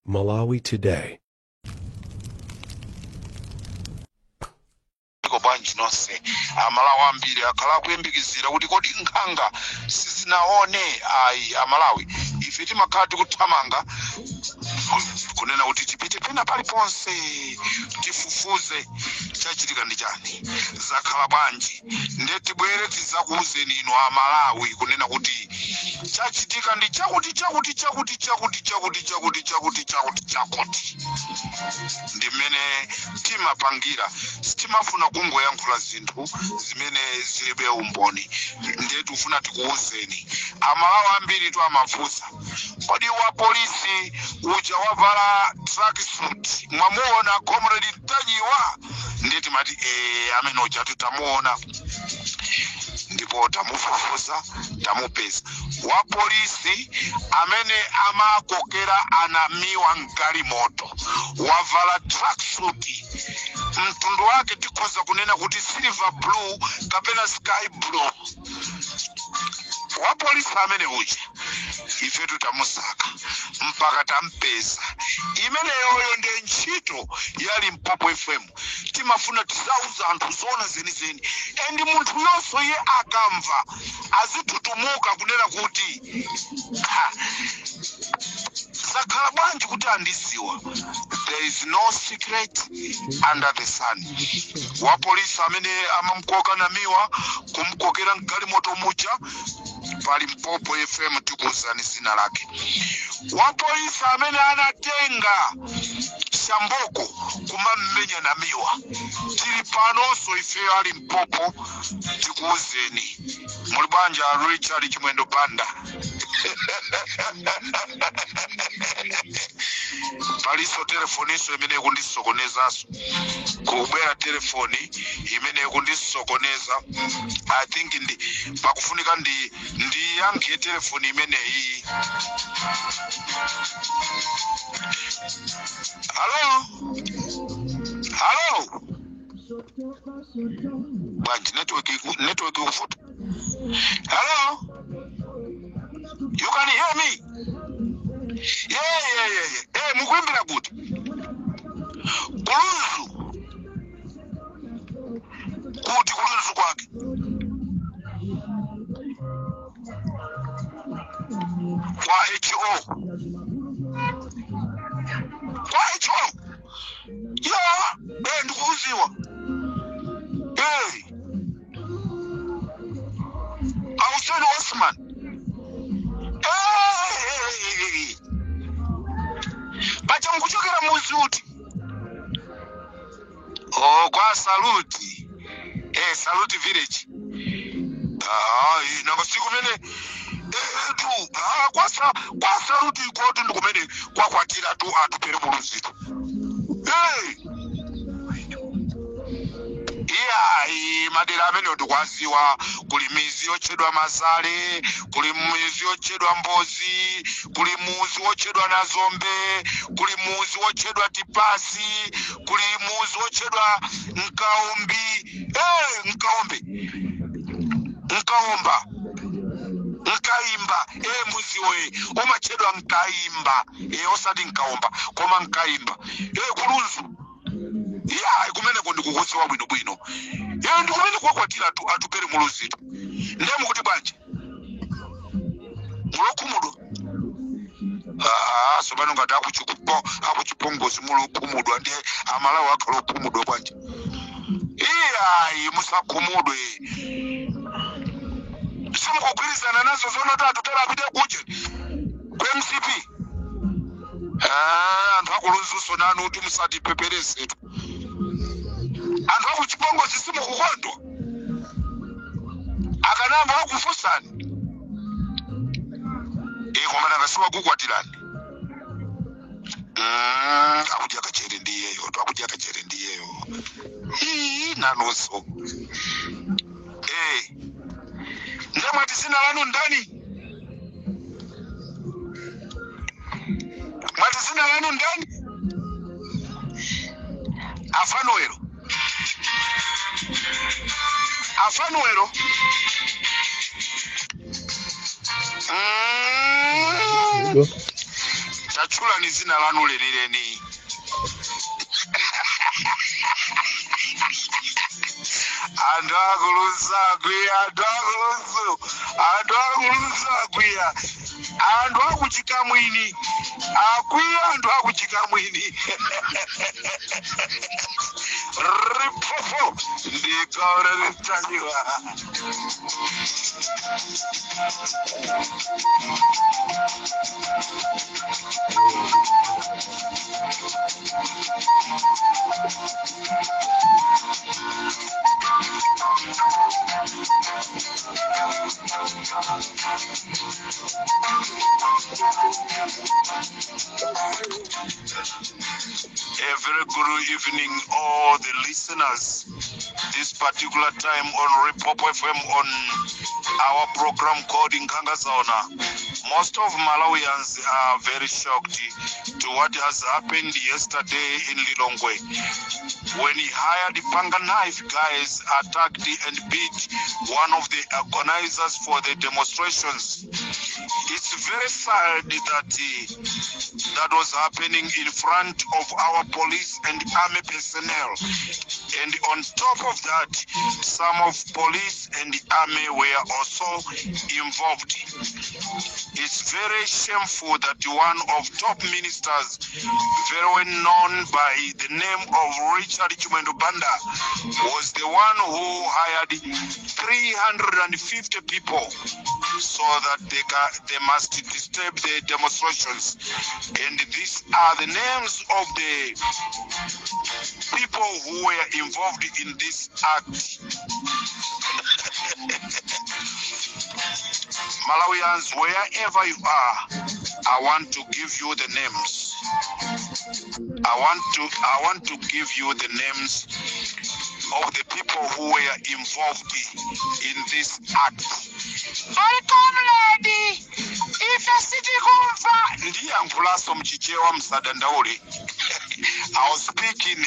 Malawi Today. Banji nonse amalawi ambiri akhala kuyembekeza kuti kodi nkhanga sizinaone ayi amalawi ife timakhala tikuthamanga kunena kuti tipite pena paliponse tifufuze chachitika ndi chani zakhala bwanji ndiye tibwere tizakuuzeni inu amalawi kunena kuti chachitika ndi chakuti ndi mmene timapangira sitimafuna kungoyankhula zinthu zimene zilibe umboni ndiye tifuna tikuuzeni amalawi ambiri tu amafunsa kodi wa polisi uja wavala tracksuit mwamuona comrade Ntajiwa ndiye timati amene uja tutamuona ndipo tamufufuza tamupeza wa polisi amene amakokera anamiwa mgalimoto wavala tracksuit mtundu wake tikhoza kunena kuti silver blue kapena sky blue wa polisi amene uja ife tutamusaka mpaka tampeza imeneyoyo ndi ntchito ya Limpopo FM timafuna tizauza anthu zona zenizeni endi munthu yonso ye akamva azitutumuka kunena kuti zakhala bwanji kuti andiziwa there is no secret under the sun wa polisi amene amamkoka namiwa kumkokera mgalimoto muja pali Limpopo FM tikuzani zina lake wa polisi amene anatenga shamboko kumammenya namiwa tili panonso ife ali Limpopo tikuuzeni muli banja Richard Chimwendo Banda paliso telefoniso imene kundisokonezaso kubwera telefoni imene kundisokoneza I think pakufunika ndi yankhe telefoni imene iyi. Hello banji network ukufuta. Hello, you can hear me? Yeah. Mukuimbira kuti kulunzu kwake kwa HO ya ndikuuziwa Hussein Osman bacha mkuchokera muzi uti kwa Saluti Saluti village nanga siku mene kwa Saluti kwa ndikumene kwakwatira tu atupere muluzitu madera amene ndikwaziwa kuli mizi yochedwa Mazale, kuli mizi yochedwa Mbozi, kuli muzi wochedwa Nazombe, kuli muzi wochedwa Tipasi, kuli muzi wochedwa Nkaimba muzi we umachedwa Nkaimba osati Nkaomba koma Nkaimba kulunzu kumene ndikukuziwa bwino ndikumene kwakwatira atupere muluzito ndemu kuti banje mulokumudwa sobano ngati akuchipongozi mulokumudwa ndi amalawi akhala okumudwa banje musakumudwe simukugwirizana nazo zona tatutera apite kuje ku MCP anthu akulunzuso nanu kuti musatipeperesetu anthu akuchipongo sisimu kukondwa akanamba akufusani komana ngasiwa kukwatirani akudya kachere ndiyeyo nanonso ndamati zina lanu ndani Afanuelo chula ni zina lanu lenileni. Andaguluza kuya andu akuchika mwini akwiya andu akuchika mwini ripopo ndikaura ritanyiwa. A very good evening, all the listeners. This particular time on Repop FM on our program called Nkanga Zona. Most of Malawians are very shocked to what has happened yesterday in Lilongwe. When he hired the Panga Knife guys attacked and beat one of the organizers for the demonstrations. It's very sad that that was happening in front of our police and army personnel. And on top of that, some of police and army were also involved. It's very shameful that one of top ministers, very well known by the name of Richard Chimwendo Banda, was the one who hired 350 people so that they must disturb the demonstrations. And these are the names of the people who were involved in this act. Malawians, wherever you are, I want to give you the names. I want to give you the names of the people who were involved in this act. Comrade, if a city kumfa ndiye ankulaso mchichewa msadandauli. I was speaking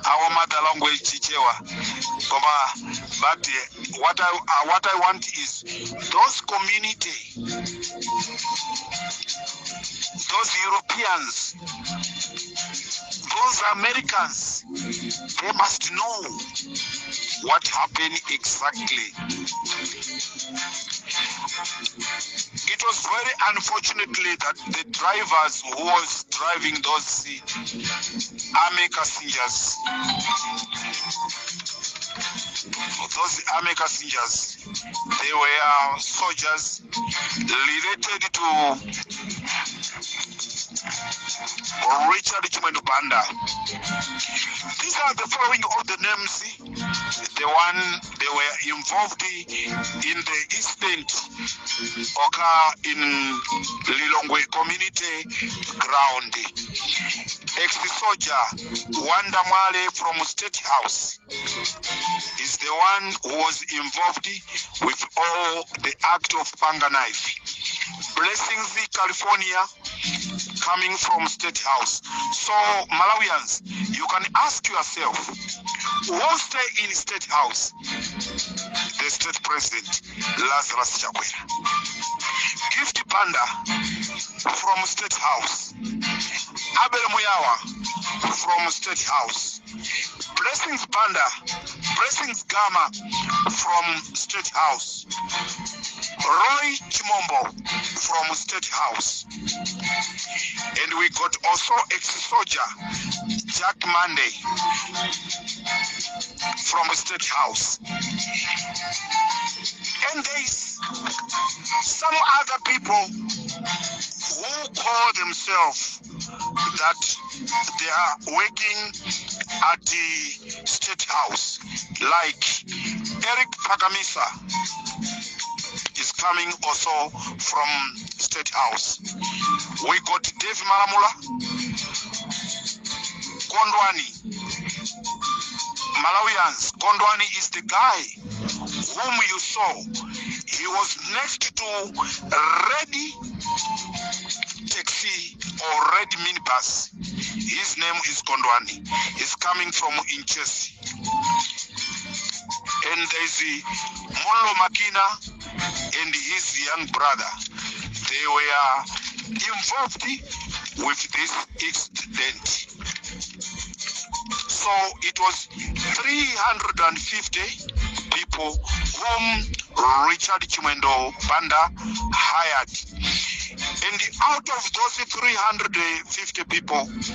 our mother language Chichewa. But what I want is those community, those Europeans, those Americans, they must know what happened exactly. It was very unfortunately that the drivers who was driving those army passengers, they were soldiers related to Richard Chimwendo Banda. These are the following of the names. The one they were involved in the incident occur in Lilongwe community ground. Ex-soldier Wanda Mwale from State House is the one who was involved with all the act of Panga Knife. Blessings, California, coming from State House. So, Malawians, you can ask yourself, who stay in State House? The State President, Lazarus Chakwera. Gift Panda from State House. Abel Muyawa from State House. Blessings Panda, Blessings Gama from State House. Roy Chimombo from State House. And we got also ex-soldier Jack Monday from State House. And there's some other people who call themselves that they are working at the State House, like Eric Pakamisa is coming also from State House. We got Dave Maramula, Kondwani. Malawians, Kondwani is the guy whom you saw. He was next to Ready Taxi or Red Minibus. His name is Kondwani. He's coming from Inchesi. And there's Molo Makina and his young brother. They were involved with this incident. So it was 350 people whom Richard Chimwendo Banda hired. And out of those 350 people, those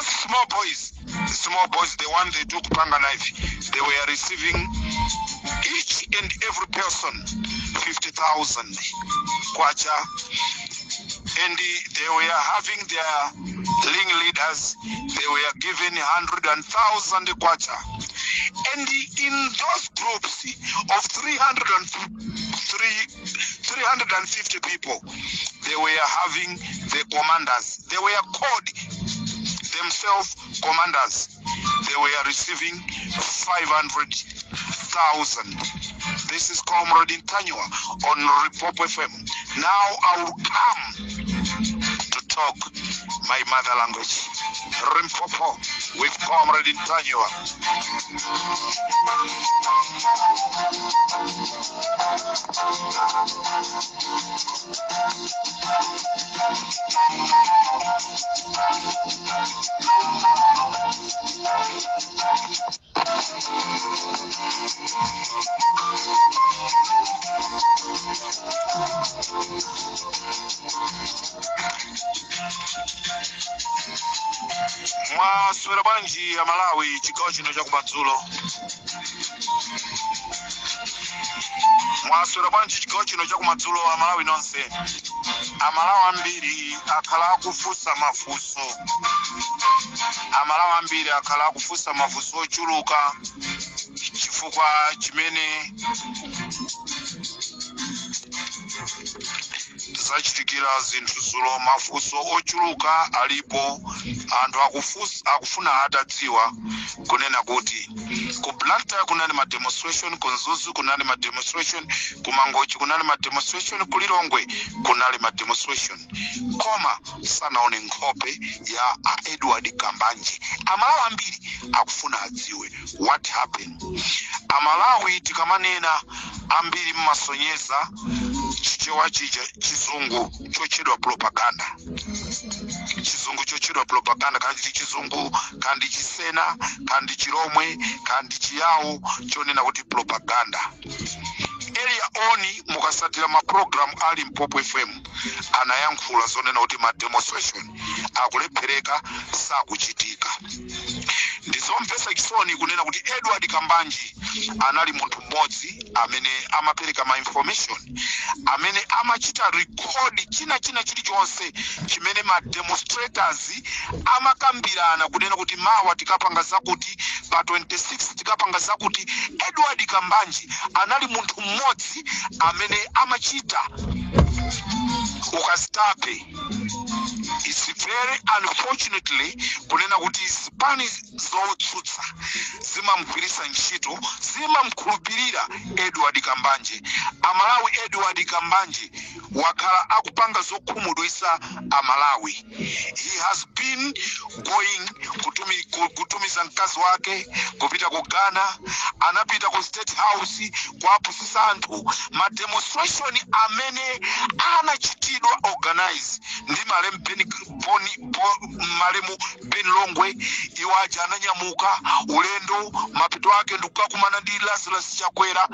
small boys, the one they took panga knife, they were receiving each and every person 50,000 kwacha, and they were having their leaders, they were given 100,000 kwacha. And in those groups of 350 people, they were having the commanders. They were called themselves commanders. They were receiving 500,000. This is Comrade Ntanywa on Limpopo FM. Now I will come to talk my mother language, Limpopo, with Comrade Ntanywa. Mwaswera banji ya Malawi chikao chino cha kumadzulo. Mwaswera banji chikao chino cha kumadzulo a Malawi nonse. Amalawi ambiri akhala kufusa mafuso. Amalawi ambiri akhala kufusa mafuso ochuluka chifukwa chimene zachitikira zinthu zulo mafuso ochuluka alipo anthu akufuna atadziwa kunena kuti ku Blantyre kunali ma demonstration, ku Nzuzu kunali ma demonstration, ku Mangochi kunali ma demonstration, ku Lilongwe kunali ma demonstration, koma sanaone nkhope ya Edward Kambanje. Amalawi ambiri akufuna adziwe what happened. Amalawi tikamanena ambiri mmasonyeza chichewa chizungu chochedwa propaganda. Chizungu chochedwa propaganda, kandi chizungu, kandi chisena, kandi chiromwe, kandi chiyawo chonena kuti propaganda. Elia oni mukasatira ma program ali Limpopo FM anayankhula zonena kuti ma demonstration akulephereka sakuchitika. Ndizomvesa chisoni kunena kuti Edward Kambanje anali munthu mmodzi amene amapereka ma information, amene amachita record china chilichonse chimene ma demonstrators amakambirana kunena kuti mawa tikapanga zakuti pa 26 tikapanga zakuti. Edward Kambanje anali munthu mmodzi amene amachita ukazitape. It's very unfortunately kunena kuti zipani zotsutsa zimamugwirisa ntchito, zimamkhulupirira Edward Kambanje. Amalawi Edward Kambanje wakhala akupanga zokhumudwisa Amalawi. He has been going kutumiza mkazi wake kupita ku Ghana, anapita ku State House kuapusisa anthu. Ma demonstration amene anachitidwa organize ndi Malemu Ben Longwe, iwaja ananyamuka ulendo mapito ake ndikukakumana ndi Lazarus Chakwera.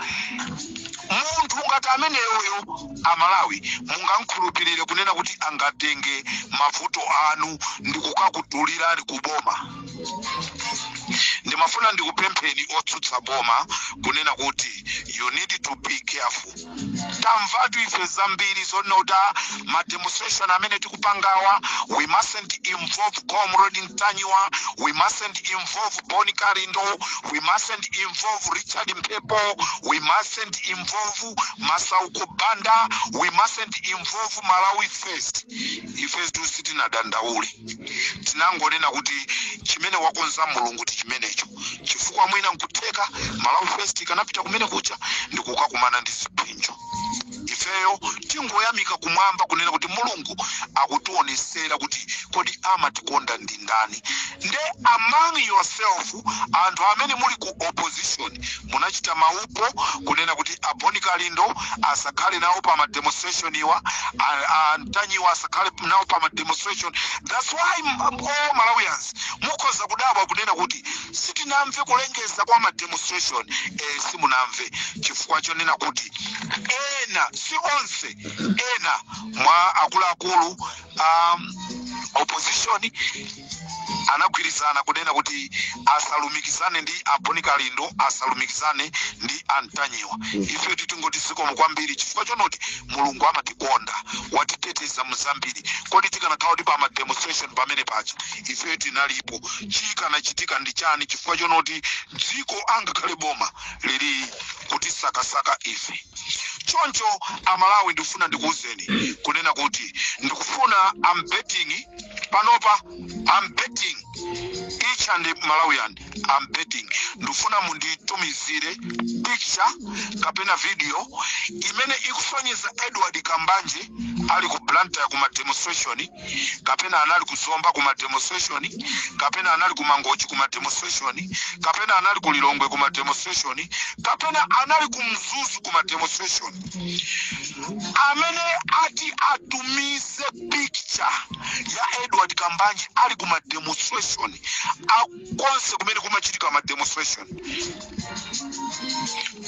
Munthu ngati amene yoyo Amalawi mungamkhulupirire kunena kuti angatenge mavuto anu ndikukakutulira ali kuboma. Ndimafuna ndikupempheni otsutsa boma kunena kuti you need to be careful. Tamvatu ife zambiri zonota ma demonstration amene tikupangawa, we mustn't involve Comrade Ntanywa, we mustn't involve Boni Karindo, we mustn't involve Richard Mpepo, we mustn't involve Masauko Banda, we mustn't involve Malawi First. Ife tu siti na dandauli. Tinangonena kuti chimene wakonza Mulungu ti chimenecho. Chifukwa mwina nkuteka Malawi First kanapita kumene kucha ndikukakumana ndi zipinjo. ifeyo tingoyamika kumwamba kunena kuti Mulungu akutionesera kuti kodi amatikonda ndi ndani. Nde among yourself anthu amene muli ku opposition munachita maupo kunena kuti Boni Kalindo asakhale nawo pa demonstration iwa, Antanyiwa asakhale nawo pa demonstration. That's why all Malawians mukhoza kudabwa kunena kuti sitinamve kulengeza kwa demonstration. Simunamve chifukwa chonena kuti ena si onse ena mwa akuluakulu opposition anagwirizana kunena kuti asalumikizane ndi Boni Kalindo, asalumikizane ndi Antanyiwa. Ife tingoti zikomo kwambiri chifukwa chonoti Mulungu amatikonda, watiteteza muzambiri. Kodi tikanakhala ndi pa demonstration pamene pacha ife tinalipo, chikanachitika ndi chani chifukwa chonoti dziko angakhale boma lili kuti sakasaka ife. Choncho Amalawi ndikufuna ndikuuzeni kunena kuti ndikufuna I'm betting panopa, I'm betting each and Malawian, I'm betting ndikufuna munditumizire picture kapena video imene ikufanyeza Edward Kambanje ali ku Blantyre kuma demonstration, kapena anali kuzomba kuma demonstration, kapena anali ku Mangochi kuma demonstration, kapena anali ku Lilongwe kuma demonstration, kapena anali ku Mzuzu kuma demonstration. Amene ati atumise picture ya Edward Kambanje ali kuma demonstration akonse kumene kumachitika ma demonstration.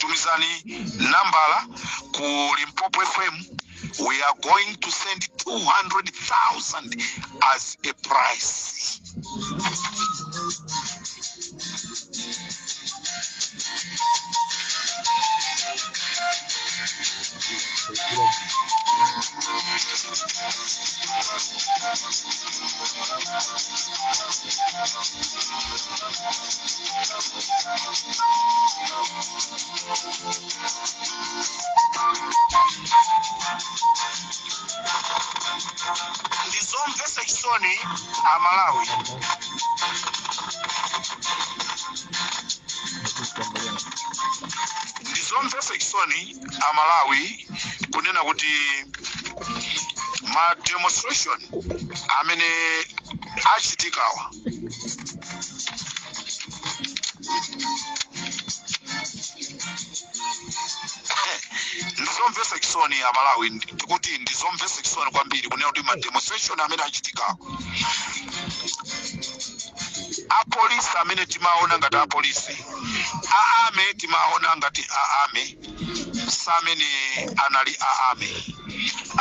Tumizani nambala ku Limpopo FM. We are going to send 200,000 as a prize. Ndizomve seksoni Amalawi. Ndizomve seksoni Amalawi kunena kuti ma demonstration amene achitikawa ndizomve seksoni Amalawi kuti ndizomve seksoni kwambiri kunena kuti ma demonstration amene achitikawa apolisi amene timaona ngati apolisi aame timaona ngati aame samene anali aame.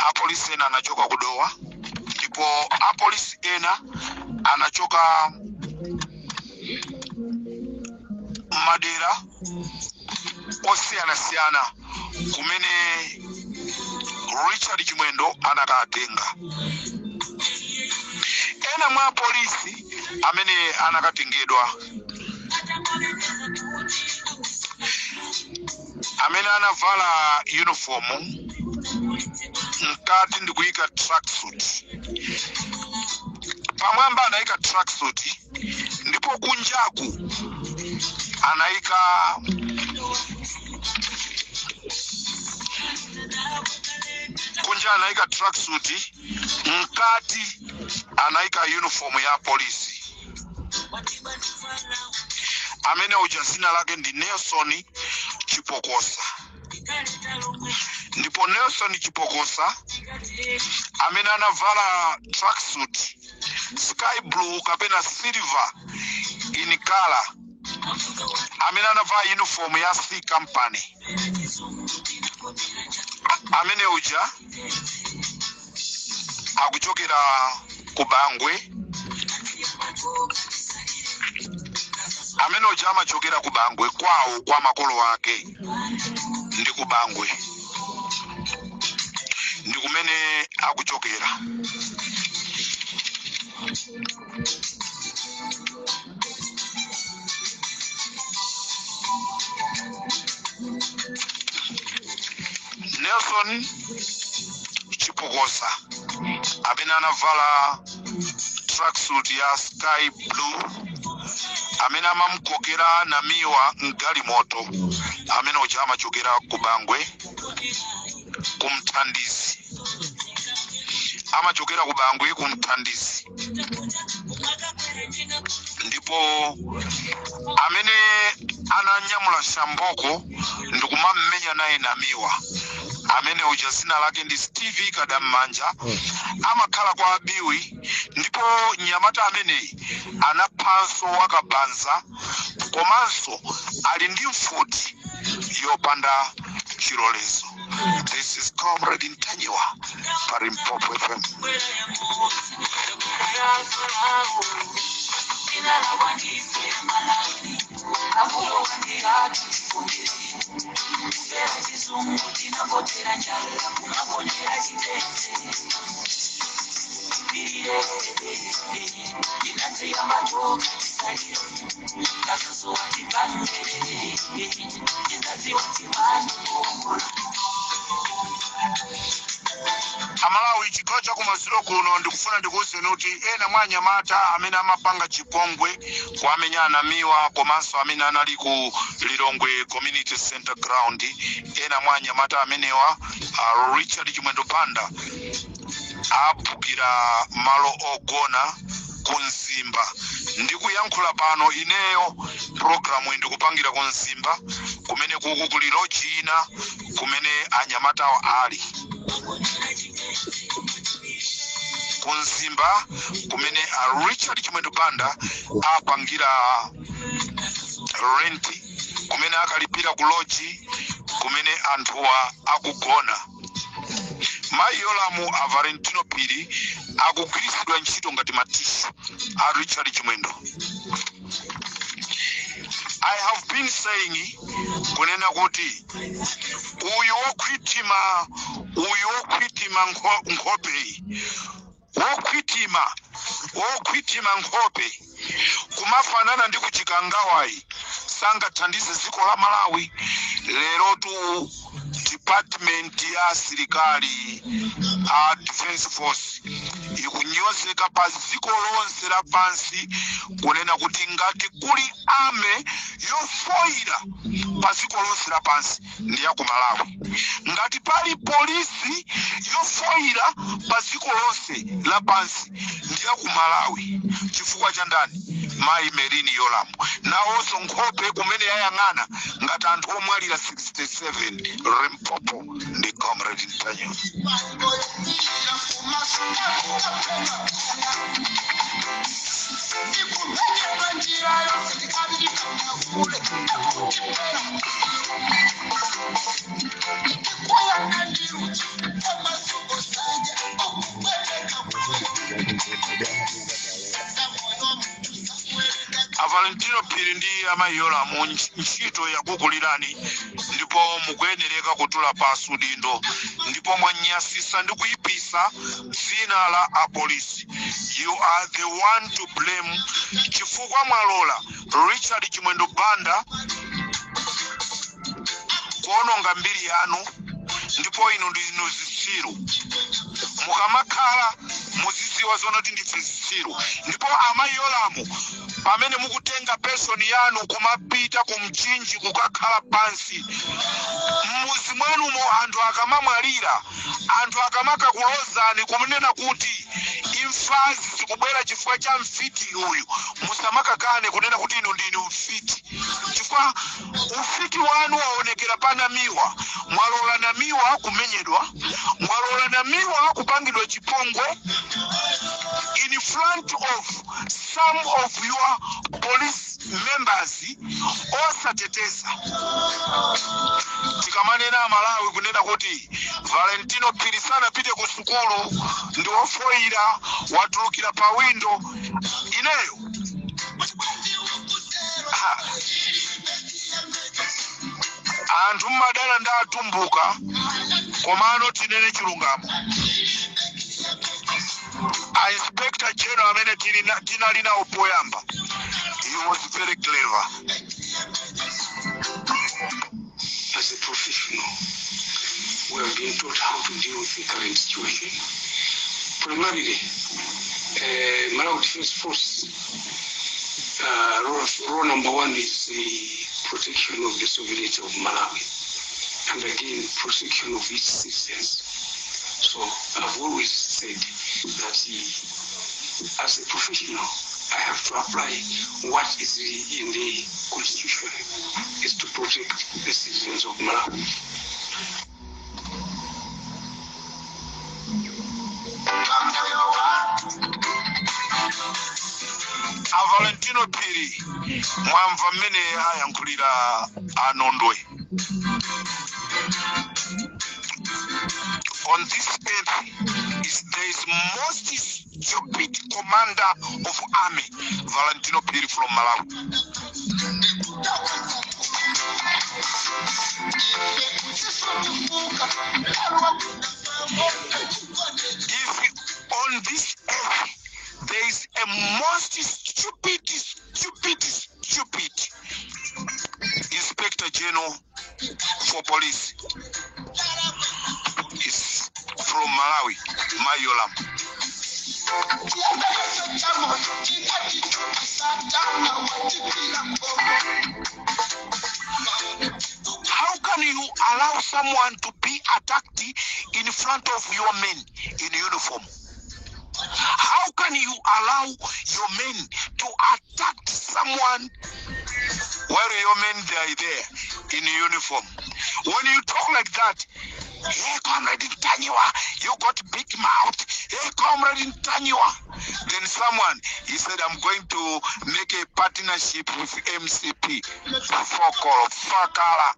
Apolisi ena anachoka kudowa ndipo apolisi ena anachoka madera osiyana kumene Richard Chimwendo anakatenga. Ena mwa polisi amene anakatengedwa amene anavala uniform mkati ndikuika tracksuit, pamwamba anaika tracksuit ndipo kunjaku anaika tracksuit, mkati anaika uniform ya polisi. Amene ujazina lake ndi Nelson Chipokosa. Ndipo Nelson Chipokosa amene anavala tracksuit sky blue kapena silver in color, amene anavala uniform ya C company. Amene uja akuchokera ku Bangwe. Amene uja amachokera ku Bangwe kwawo kwa makolo wake ndi ku Bangwe, ndi kumene akuchokera. Nelson Chipokosa amene anavala tracksuit ya sky blue, amene amamukokera na miwa mgali moto, amene uja amachokera ku Bangwe. kumthandizi amachokera ku Bangwe kumthandizi ndipo amene ananyamula shamboko ndikumamenya naye namiwa amene uja zina lake ndi Steve Kadamanja amakhala kwa Abiwi ndipo nyamata ameneyi anaphanso wakabanza komanso ali ndi mfuti yopanda chilolezo. This is Comrade Ntanyiwa Parimpopo FM. Amalawi chikocha kumasiro kuno ndikufuna ndikuwuzeni kuti ena mwa anyamata amene amapanga chipongwe kwamenya namiwa komanso amene anali ku Lilongwe Community Center Ground, ena mwa anyamata amenewa Richard Chimwendo Banda aphukira malo ogona kunzimba. Ndikuyankhula pano ineyo programu ndikupangira kunzimba kumene kuku kuli lodge ina kumene anyamatawo ali kunzimba kumene Richard Chimwendo Banda apangira renti kumene akalipira ku lodge kumene anthuwa akugona. Mai Yolamu a Valentino Piri akugwiritsidwa ntchito ngati matishu a Richard Chimwendo. I have been saying kunena kuti uyu wokwitima nkhope wokwitima nkhope kumafanana ndi kuchikangawayi sangathandize dziko la Malawi. Lero tu Department ya asilikali a Defense Force ikunyozeka pa dziko lonse lapansi kunena kuti ngati kuli ame yofoira pa dziko lonse lapansi ndi ya ku Malawi. Ngati pali polisi yofoira pa dziko lonse lapansi ndi ya ku Malawi. Chifukwa cha ndani? Mai Merini Yolamu nawonso nkhope kumene yayang'ana ngati anthu omwalira 67 Rimpopo ndi Comrade Ntanyiwa. Valentino Piri ndi Mai Yolamu ntchito yakukulirani ndipo mukuyenereka kutula pasu dindo ndipo mwanyasisa ndi kuyipisa dzina la apolisi. You are the one to blame chifukwa mwalola Richard Chimwendo Banda kuononga mbiri yanu ndipo inu ndinu zitsiru. Mukamakhala muziziwa zonoti ndife zitsiru. Ndipo Mai Yolamu pamene mukutenga person yanu kumapita kumchinji kukakhala pansi mmuzi mwenumo anthu akamamwalira anthu akamakakulozani kumunena kuti imfazi zikubwera chifukwa cha mfiti uyu musamakakane kunena kuti inu ndinu mfiti chifukwa ufiti wanu waonekera pana miwa mwalola na miwa kumenyedwa mwalola na miwa kupangidwa chipongwe in front of some of your police members osateteza. Tikamanena Malawi kunena kuti Valentino Piri sana pite ku sukulu ndi ofoira watulukira pa window ineyo. Anthu madala ndatumbuka komano tinene chilungamo. Inspector General amene tinalina upoyamba. He was very clever. As a professional, we have been taught how to deal with the current situation. Primarily, Malawi Defense Force, role number one is the protection of the sovereignty of Malawi. and again protection of its citizens. So I've always said that as a professional, I have to apply what is in the Constitution, is to protect the citizens of Malawi. Valentino Piri mwamva mmene ayankhulira Anondwe. On this earth there is most stupid commander of army, Valentino Piri from Malawi. If on this earth there is a most stupid Inspector General for police, is from Malawi, Mayolam. How can you allow someone to be attacked in front of your men in uniform? How can you allow your men to attack someone while your men they are there in uniform? When you talk like that, hey, Comrade Ntanywa, you got big mouth. Hey, Comrade Ntanywa. Then someone, he said, I'm going to make a partnership with MCP. Fakala.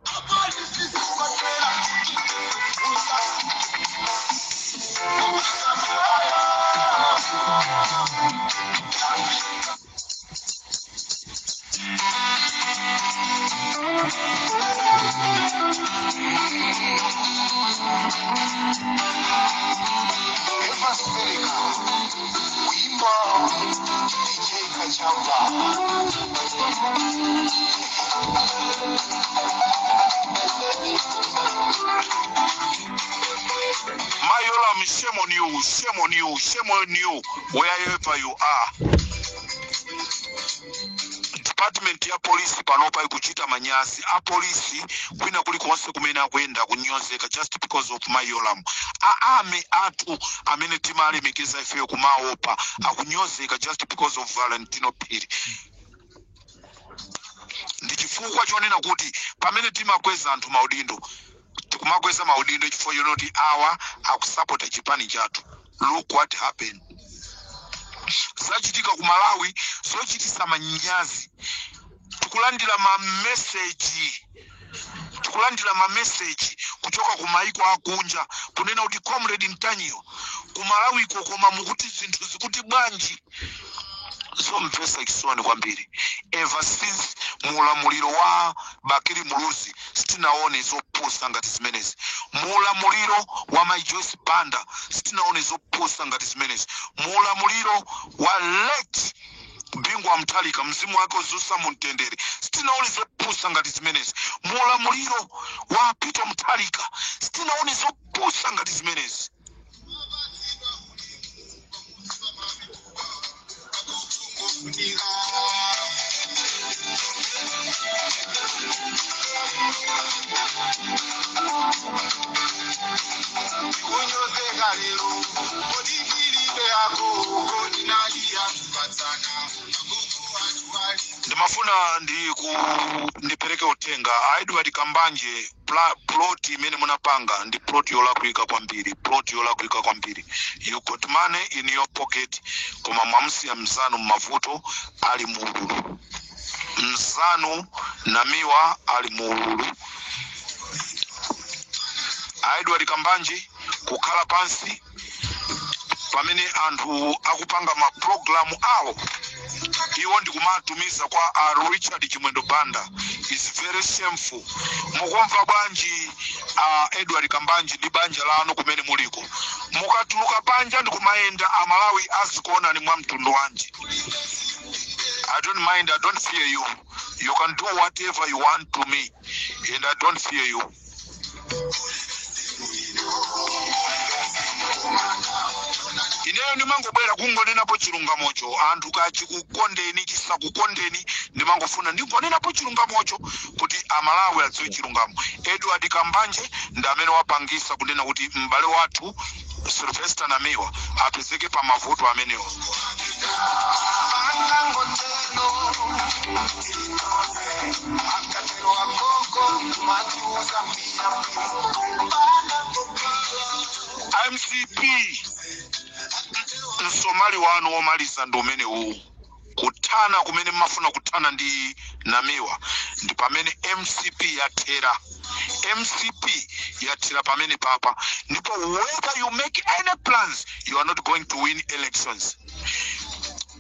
Mayolam, shame on you, shame on you, shame on you, wherever you are. Department ya police panopa ikuchita manyasi. A police kwina kuli konse kumena kwenda kunyozeka just because of Mayolam. Ame atu amene timali mikeza ifeyo kumaopa akunyozeka just because of Valentino Piri. Ndichifukwa chonena kuti pamene timakweza anthu maudindo, tikumakweza maudindo chifukwa yonoti awa akusapota chipani chatu. Look what happened. Zachitika ku Malawi zochitisa manyazi. Tukulandira ma message kuchoka ku maiko akunja kunena kuti Comrade Ntanywa ku Malawi koma mukuti zinthu zikuti bwanji. Zomvesa kisoni kwambiri. Ever since mulamuliro wa Bakiri Muluzi sitinaone zoposa ngati zimenezi. Mulamuliro wa Joyce Banda sitinaone zoposa ngati zimenezi. Mulamuliro wa late Bingwa Mtalika mzimu wake uzusa mutendere sitinaone zoposa ngati zimenezi. Mulamuliro wa Peter Mtalika sitinaone zoposa ngati zimenezi. Ndimafuna ndipeleke utenga Edward Kambanje plot imene munapanga ndi plot yolakwika kwambiri. You got money in your pocket koma mwamsi ya mzanu mavuto ali muululu. Mzanu na miwa ali muululu. Edward Kambanje kukhala pansi pamene anthu akupanga ma program awo iwo ndikumatumiza kwa Richard Chimwendo Banda is very shameful. Mukumva bwanji Edward Kambanje ndi banja lanu kumene muliko. Mukatuluka banja ndikumayenda Malawi azikuona ni mwa mtundu wanji. I don't mind, I don't fear you. You can do whatever you want to me and I don't fear you. ineyo ndimangobwera kungonenapo chilungamocho anthu kachikukondeni chisakukondeni ndimangofuna ndingonenapo chilungamocho kuti amalawi adziwe chilungamo. Edward Kambanje ndi amene wapangisa kunena kuti m'bale wathu Sylvester Namiwa apezeke pa mavuto amenewo. MCP Msomali wanu womaliza ndi umene uwu kutana kumene mmafuna kutana ndi Namiwa ndi pamene MCP yathera. MCP yathera pamene papa ndipo whether you make any plans you are not going to win elections.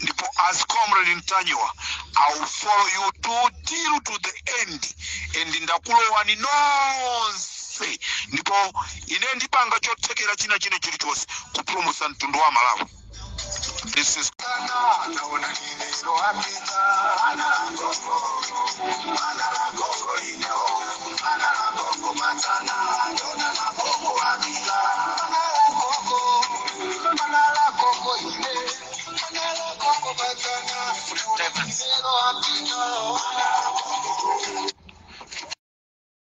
Ndipo as Comrade Ntanyiwa, I will follow you till to the end and ndakulowani nonse ndipo ine ndipanga chothekera china chilichonse kupulumutsa mtundu wa Malawi. This is